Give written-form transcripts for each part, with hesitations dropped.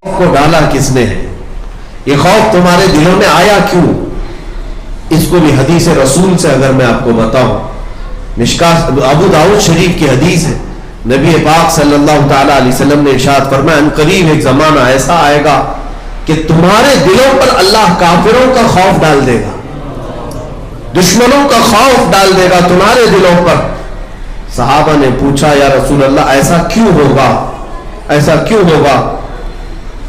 کو ڈالا کس نے ہے؟ یہ خوف تمہارے دلوں میں آیا کیوں؟ اس کو بھی حدیث رسول سے اگر میں آپ کو بتاؤں، مشکات ابو داؤد شریف کی حدیث ہے، نبی پاک صلی اللہ تعالی علیہ وسلم نے ارشاد فرمایا ان قریب ایک زمانہ ایسا آئے گا کہ تمہارے دلوں پر اللہ کافروں کا خوف ڈال دے گا، دشمنوں کا خوف ڈال دے گا تمہارے دلوں پر۔ صحابہ نے پوچھا یا رسول اللہ ایسا کیوں ہوگا، ایسا کیوں ہوگا؟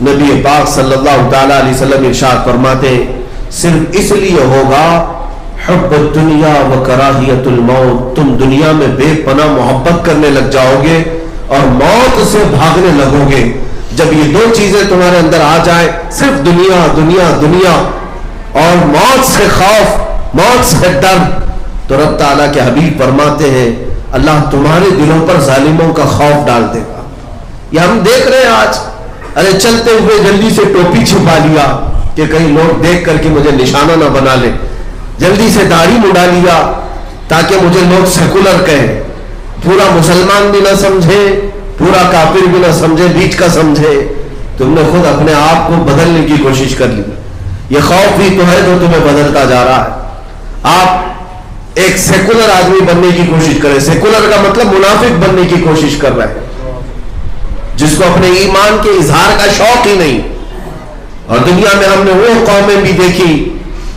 نبی پاک صلی اللہ تعالی علیہ وسلم ارشاد فرماتے صرف اس لیے ہوگا حب الدنیا و کراہیت الموت، تم دنیا میں بے پناہ محبت کرنے لگ جاؤ گے اور موت سے بھاگنے لگو گے۔ جب یہ دو چیزیں تمہارے اندر آ جائیں، صرف دنیا دنیا دنیا اور موت سے خوف، موت سے ڈر، تو رب تعالیٰ کے حبیب فرماتے ہیں اللہ تمہارے دلوں پر ظالموں کا خوف ڈال دے گا۔ یہ ہم دیکھ رہے ہیں آج، ارے چلتے ہوئے جلدی سے ٹوپی چھپا لیا کہ کہیں لوگ دیکھ کر کے مجھے نشانہ نہ بنا لے، جلدی سے داڑھی مڈا لیا تاکہ مجھے لوگ سیکولر کہیں، پورا مسلمان بھی نہ سمجھے، پورا کافر بھی نہ سمجھے، بیچ کا سمجھے۔ تم نے خود اپنے آپ کو بدلنے کی کوشش کر لی۔ یہ خوف ہی تو ہے جو تمہیں بدلتا جا رہا ہے۔ آپ ایک سیکولر آدمی بننے کی کوشش کریں، سیکولر کا مطلب منافق بننے کی کوشش کر رہے ہیں، جس کو اپنے ایمان کے اظہار کا شوق ہی نہیں۔ اور دنیا میں ہم نے وہ قومیں بھی دیکھی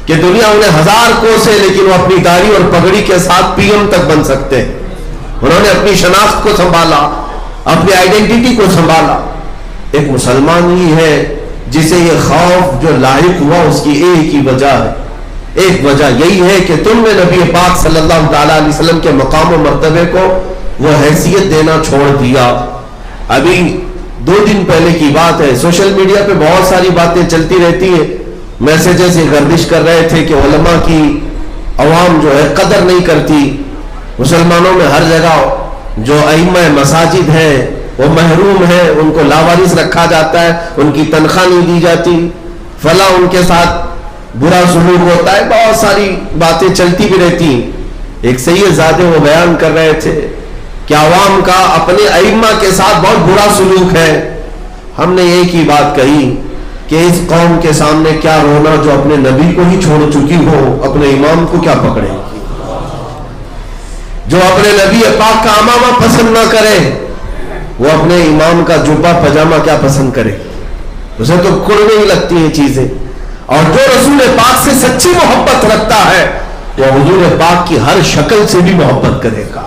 کہ دنیا انہیں ہزار کوسے لیکن وہ اپنی داڑھی اور پگڑی کے ساتھ پی ایم تک بن سکتے ہیں۔ انہوں نے اپنی شناخت کو سنبھالا، اپنی آئیڈینٹی کو سنبھالا۔ ایک مسلمان ہی ہے جسے یہ خوف جو لاحق ہوا اس کی ایک ہی وجہ ہے، ایک وجہ یہی ہے کہ تم نے نبی پاک صلی اللہ تعالی علیہ وسلم کے مقام و مرتبے کو وہ حیثیت دینا چھوڑ دیا۔ ابھی 2 دن پہلے کی بات ہے، سوشل میڈیا پہ بہت ساری باتیں چلتی رہتی ہیں، میسیجز یہ گردش کر رہے تھے کہ علماء کی عوام جو ہے قدر نہیں کرتی، مسلمانوں میں ہر جگہ جو ائمہ مساجد ہیں وہ محروم ہیں، ان کو لاوارث رکھا جاتا ہے، ان کی تنخواہ نہیں دی جاتی، فلاں ان کے ساتھ برا سلوک ہوتا ہے، بہت ساری باتیں چلتی بھی رہتی ہیں۔ ایک سید زادے وہ بیان کر رہے تھے کہ عوام کا اپنے ائمہ کے ساتھ بہت برا سلوک ہے۔ ہم نے ایک ہی بات کہی کہ اس قوم کے سامنے کیا رونا جو اپنے نبی کو ہی چھوڑ چکی ہو، اپنے امام کو کیا پکڑے، جو اپنے نبی پاک کا امامہ پسند نہ کرے وہ اپنے امام کا جبہ پجامہ کیا پسند کرے، اسے تو کڑوی ہی لگتی ہیں چیزیں۔ اور جو رسول پاک سے سچی محبت رکھتا ہے وہ حضور پاک کی ہر شکل سے بھی محبت کرے گا،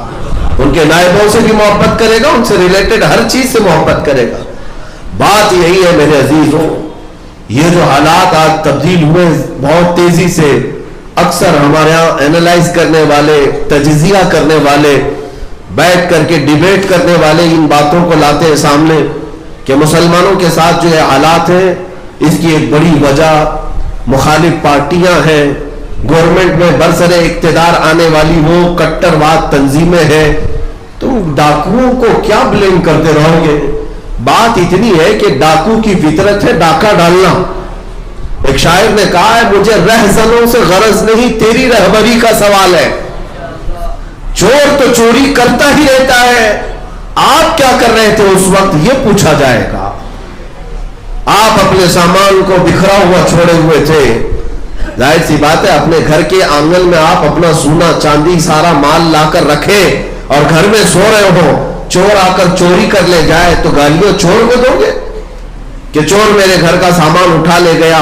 ان کے نائبوں سے بھی محبت کرے گا، ان سے ریلیٹڈ ہر چیز سے محبت کرے گا۔ بات یہی ہے میرے عزیزوں، یہ جو حالات آج تبدیل ہوئے بہت تیزی سے، اکثر ہمارے یہاں اینالائز کرنے والے، تجزیہ کرنے والے، بیٹھ کر کے ڈیبیٹ کرنے والے ان باتوں کو لاتے ہیں سامنے کہ مسلمانوں کے ساتھ جو یہ حالات ہیں اس کی ایک بڑی وجہ مخالف پارٹیاں ہیں، گورنمنٹ میں برسر اقتدار آنے والی وہ کٹر واد تنظیمیں ہیں۔ تم ڈاکوؤں کو کیا بلیم کرتے رہو گے؟ بات اتنی ہے کہ ڈاکو کی فطرت ہے ڈاکہ ڈالنا۔ ایک شاعر نے کہا ہے مجھے رہزنوں سے غرض نہیں، تیری رہبری کا سوال ہے۔ چور تو چوری کرتا ہی رہتا ہے، آپ کیا کر رہے تھے اس وقت یہ پوچھا جائے گا۔ آپ اپنے سامان کو بکھرا ہوا چھوڑے ہوئے تھے، ظاہر سی بات ہے اپنے گھر کے آنگن میں آپ اپنا سونا چاندی سارا مال لا کر رکھے اور گھر میں سو رہے ہو، چور آ کر چوری کر لے جائے تو گالیاں چور کو دو گے کہ چور میرے گھر کا سامان اٹھا لے گیا؟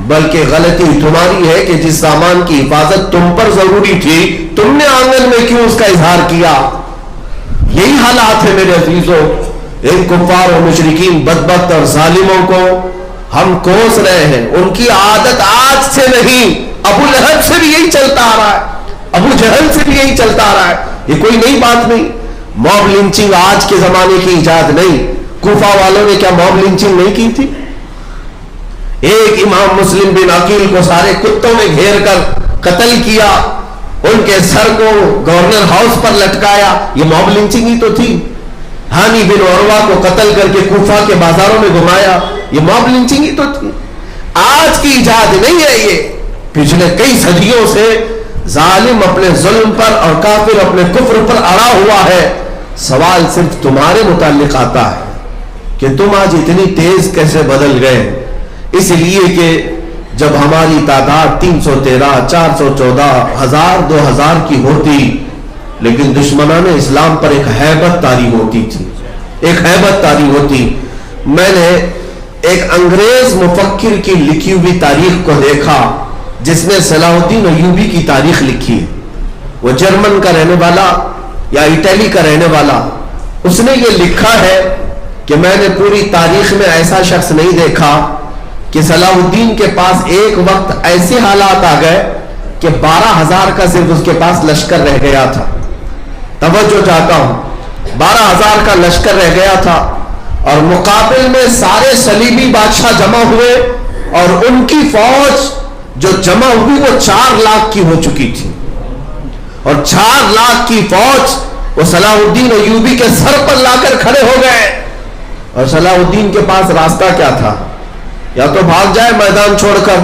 بلکہ غلطی تمہاری ہے کہ جس سامان کی حفاظت تم پر ضروری تھی تم نے آنگن میں کیوں اس کا اظہار کیا؟ یہی حالات ہے میرے عزیزوں۔ ان کفار و مشرکین بدبخت اور ظالموں کو ہم کوس رہے ہیں، ان کی عادت آج سے نہیں، ابو لہب سے بھی یہی چلتا آ رہا ہے، ابو جہل سے بھی یہی چلتا آ رہا ہے، یہ کوئی نئی بات نہیں۔ موب لنچنگ آج کے زمانے کی ایجاد نہیں، کوفہ والوں نے کیا موب لنچنگ نہیں کی تھی؟ ایک امام مسلم بن عقیل کو سارے کتوں نے گھیر کر قتل کیا، ان کے سر کو گورنر ہاؤس پر لٹکایا، یہ موب لنچنگ ہی تو تھی۔ ہانی بن عروہ کو قتل کر کے کوفہ کے بازاروں میں گھمایا، یہ موب لنچنگ ہی تو تھی۔ آج کی ایجاد نہیں ہے، یہ پچھلے کئی صدیوں سے ظالم اپنے ظلم پر اور کافر اپنے کفر پر اڑا ہوا ہے۔ سوال صرف تمہارے متعلق آتا ہے کہ تم آج اتنی تیز کیسے بدل گئے؟ اس لیے کہ جب ہماری تعداد 313 414 1000 2000 کی ہوتی، لیکن دشمنان اسلام پر ایک ہیبت طاری ہوتی تھی، ایک ہیبت طاری ہوتی۔ میں نے ایک انگریز مفکر کی لکھی ہوئی تاریخ کو دیکھا، جس نے صلاح الدین ایوبی کی تاریخ لکھی ہے۔ وہ جرمن کا رہنے والا یا اٹلی کا رہنے والا، اس نے یہ لکھا ہے کہ میں نے پوری تاریخ میں ایسا شخص نہیں دیکھا کہ صلاح الدین کے پاس ایک وقت ایسے حالات آ گئے کہ 12,000 کا صرف اس کے پاس لشکر رہ گیا تھا۔ توجہ چاہتا ہوں، 12,000 کا لشکر رہ گیا تھا، اور مقابل میں سارے صلیبی بادشاہ جمع ہوئے، اور ان کی فوج جو جمع ہوئی وہ 4 لاکھ کی ہو چکی تھی، اور 4 لاکھ کی فوج وہ صلاح الدین ایوبی کے سر پر لا کر کھڑے ہو گئے۔ اور صلاح الدین کے پاس راستہ کیا تھا؟ یا تو بھاگ جائے میدان چھوڑ کر،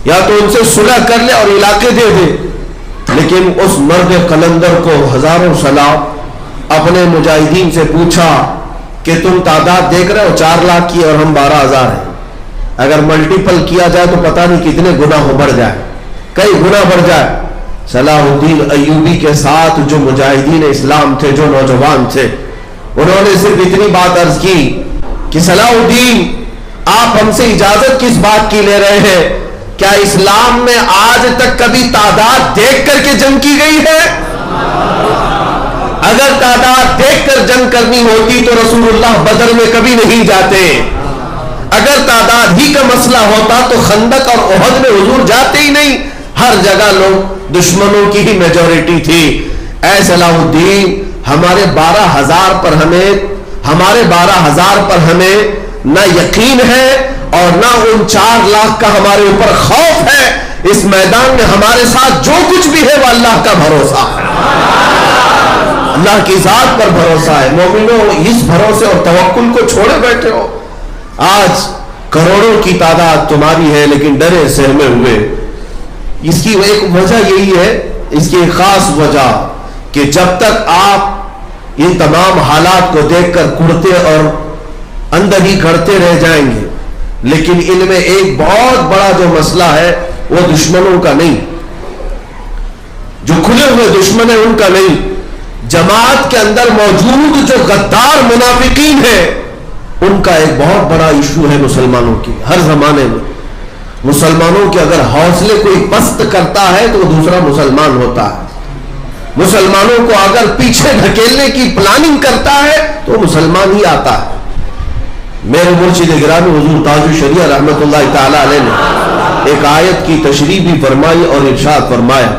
یا تو ان سے صلح کر لے اور علاقے دے دے۔ لیکن اس مرد قلندر کو ہزاروں سلاح اپنے مجاہدین سے پوچھا کہ تم تعداد دیکھ رہے ہو 4 لاکھ کی اور ہم 12,000 ہیں، اگر ملٹیپل کیا جائے تو پتہ نہیں کتنے گنا ہو بڑھ جائے، کئی گنا بڑھ جائے۔ صلاح الدین ایوبی کے ساتھ جو مجاہدین اسلام تھے، جو نوجوان تھے، انہوں نے صرف اتنی بات عرض کی کہ صلاح الدین، آپ ہم سے اجازت کس بات کی لے رہے ہیں؟ کیا اسلام میں آج تک کبھی تعداد دیکھ کر کے جنگ کی گئی ہے؟ اگر تعداد دیکھ کر جنگ کرنی ہوتی تو رسول اللہ بدر میں کبھی نہیں جاتے۔ اگر تعداد ہی کا مسئلہ ہوتا تو خندق اور احد میں حضور جاتے ہی نہیں، ہر جگہ لوگ دشمنوں کی ہی میجورٹی تھی۔ اے صلاح الدین، ہمارے 12,000 پر ہمیں نہ یقین ہے اور نہ ان 4 لاکھ کا ہمارے اوپر خوف ہے۔ اس میدان میں ہمارے ساتھ جو کچھ بھی ہے وہ اللہ کا بھروسہ ہے، اللہ کی ذات پر بھروسہ ہے۔ مومنوں، اس بھروسے اور توکل کو چھوڑے بیٹھے ہو۔ آج کروڑوں کی تعداد تمہاری ہے، لیکن ڈرے سہمے ہوئے۔ اس کی ایک وجہ یہی ہے، اس کی ایک خاص وجہ کہ جب تک آپ ان تمام حالات کو دیکھ کر کڑتے اور اندر ہی گھڑتے رہ جائیں گے، لیکن ان میں ایک بہت بڑا جو مسئلہ ہے وہ دشمنوں کا نہیں، جو کھلے ہوئے دشمن ہیں ان کا نہیں، جماعت کے اندر موجود جو غدار منافقین ہیں ان کا ایک بہت بڑا ایشو ہے مسلمانوں کی۔ ہر زمانے میں مسلمانوں کے اگر حوصلے کوئی پست کرتا ہے تو وہ دوسرا مسلمان ہوتا ہے، مسلمانوں کو اگر پیچھے دھکیلنے کی پلاننگ کرتا ہے تو مسلمان ہی آتا ہے۔ میرے مرشد گرامی حضور تاج الشریعہ رحمت اللہ تعالی علیہ نے ایک آیت کی تشریح بھی فرمائی اور ارشاد فرمایا،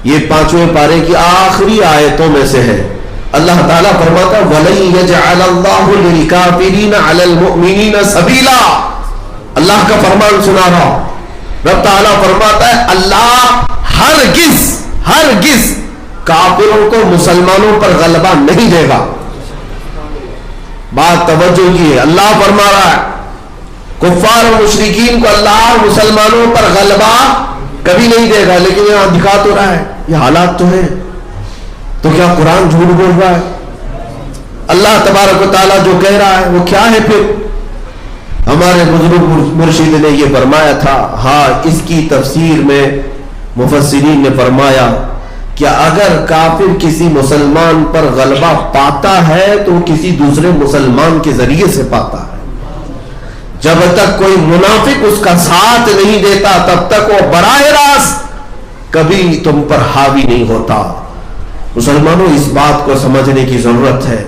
یہ 5ویں پارے کی آخری آیتوں میں سے ہے۔ اللہ تعالیٰ فرماتا ہے وَلَن يَجْعَلَ اللَّهُ لِلْكَافِرِينَ عَلَى الْمُؤْمِنِينَ سَبِيلًا۔ اللہ کا فرمان سنا رہا ہوں، رب تعالیٰ فرماتا ہے اللہ ہرگز کافروں کو مسلمانوں پر غلبہ نہیں دے گا۔ بات توجہ کی ہے، اللہ فرما رہا ہے کفار و مشرکین کو اللہ مسلمانوں پر غلبہ کبھی نہیں دے گا، لیکن یہاں دکھا تو رہا ہے یہ حالات تو ہیں، تو کیا قرآن جھوٹ بول رہا ہے؟ اللہ تبارک و تعالیٰ جو کہہ رہا ہے وہ کیا ہے؟ پھر ہمارے بزرگ مرشد نے یہ فرمایا تھا، ہاں اس کی تفسیر میں مفسرین نے فرمایا کہ اگر کافر کسی مسلمان پر غلبہ پاتا ہے تو کسی دوسرے مسلمان کے ذریعے سے پاتا ہے، جب تک کوئی منافق اس کا ساتھ نہیں دیتا تب تک وہ براہ راست کبھی تم پر حاوی نہیں ہوتا۔ مسلمانوں، اس بات کو سمجھنے کی ضرورت ہے۔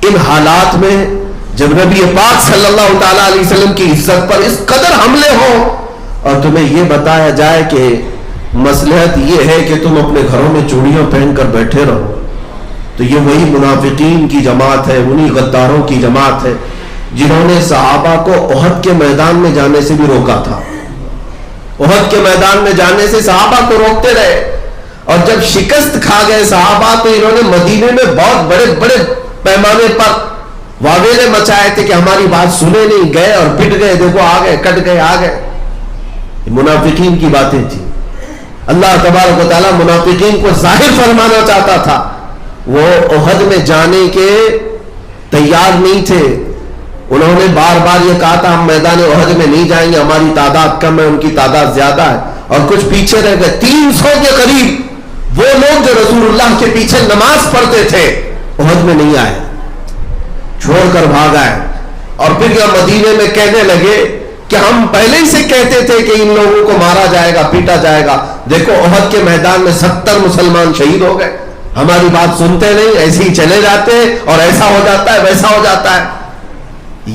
ان حالات میں جب نبی پاک صلی اللہ تعالی علیہ وسلم کی عزت پر اس قدر حملے ہوں اور تمہیں یہ بتایا جائے کہ مصلحت یہ ہے کہ تم اپنے گھروں میں چوڑیاں پہن کر بیٹھے رہو، تو یہ وہی منافقین کی جماعت ہے، انہی غداروں کی جماعت ہے جنہوں نے صحابہ کو احد کے میدان میں جانے سے بھی روکا تھا۔ احد کے میدان میں جانے سے صحابہ کو روکتے رہے، اور جب شکست کھا گئے صحابہ تو انہوں نے مدینے میں بہت بڑے بڑے پیمانے پر واویلے مچائے تھے کہ ہماری بات سنے نہیں، گئے اور پٹ گئے، دیکھو آ گئے، کٹ گئے، آ گئے۔ منافقین کی باتیں تھی۔ اللہ تبارک و تعالیٰ منافقین کو ظاہر فرمانا چاہتا تھا، وہ احد میں جانے کے تیار نہیں تھے، انہوں نے بار بار یہ کہا تھا ہم میدان احد میں نہیں جائیں گے, ہماری تعداد کم ہے, ان کی تعداد زیادہ ہے, اور کچھ پیچھے رہ گئے. 300 کے قریب وہ لوگ جو رسول اللہ کے پیچھے نماز پڑھتے تھے احد میں نہیں آئے, چھوڑ کر بھاگ آئے. اور پھر یہ مدینے میں کہنے لگے کہ ہم پہلے ہی سے کہتے تھے کہ ان لوگوں کو مارا جائے گا, پیٹا جائے گا. دیکھو احد کے میدان میں 70 مسلمان شہید ہو گئے, ہماری بات سنتے نہیں, ایسے ہی چلے جاتے ہیں, اور ایسا ہو جاتا ہے ویسا ہو جاتا ہے.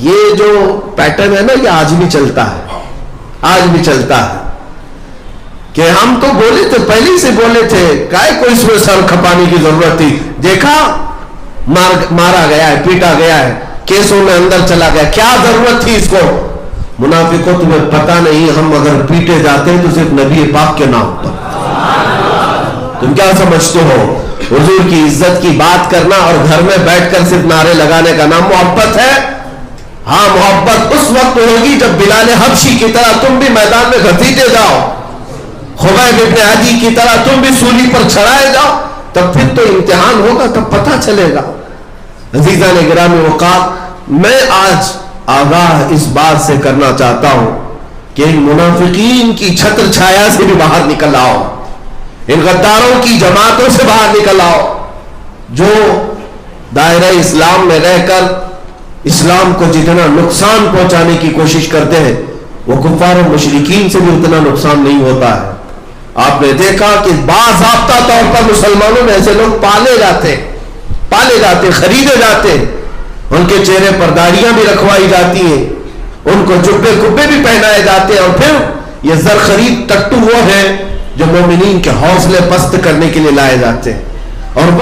یہ جو پیٹرن ہے نا, یہ آج بھی چلتا ہے, آج بھی چلتا ہے. کہ ہم تو بولے تھے, پہلے ہی سے بولے تھے, کائے کوئی اس میں سر کھپانے کی ضرورت تھی. دیکھا مارا گیا ہے, پیٹا گیا ہے, کیسوں میں اندر چلا گیا, کیا ضرورت تھی اس کو. منافقوں تمہیں پتا نہیں, ہم اگر پیٹے جاتے ہیں تو صرف نبی پاک کے نام پر. تم کیا سمجھتے ہو حضور کی عزت کی بات کرنا اور گھر میں بیٹھ کر صرف نعرے لگانے کا نام محبت ہے؟ ہاں, محبت اس وقت ہوگی جب بلال حبشی کی طرح تم بھی میدان میں گھسیٹے جاؤ, خبیب ابن عدی کی طرح تم بھی سولی پر چڑھائے جاؤ, تب پھر تو امتحان ہوگا, تب پتہ چلے گا. عزیزان گرامی وقار, میں آج آگاہ اس بات سے کرنا چاہتا ہوں کہ ان منافقین کی چھتر چھایا سے بھی باہر نکل آؤ, ان غداروں کی جماعتوں سے باہر نکل آؤ جو دائرہ اسلام میں رہ کر اسلام کو جتنا نقصان پہنچانے کی کوشش کرتے ہیں وہ کفار و مشرکین سے بھی اتنا نقصان نہیں ہوتا ہے. آپ نے دیکھا کہ باضابطہ طور پر مسلمانوں میں ایسے لوگ پالے جاتے, خریدے جاتے, ان کے چہرے پر داڑیاں بھی رکھوائی جاتی ہیں, ان کو جبے کبے بھی پہنائے جاتے ہیں, اور پھر یہ زر خرید ٹٹو وہ ہیں جو مومنین کے حوصلے پست کرنے کے لیے لائے جاتے ہیں. اور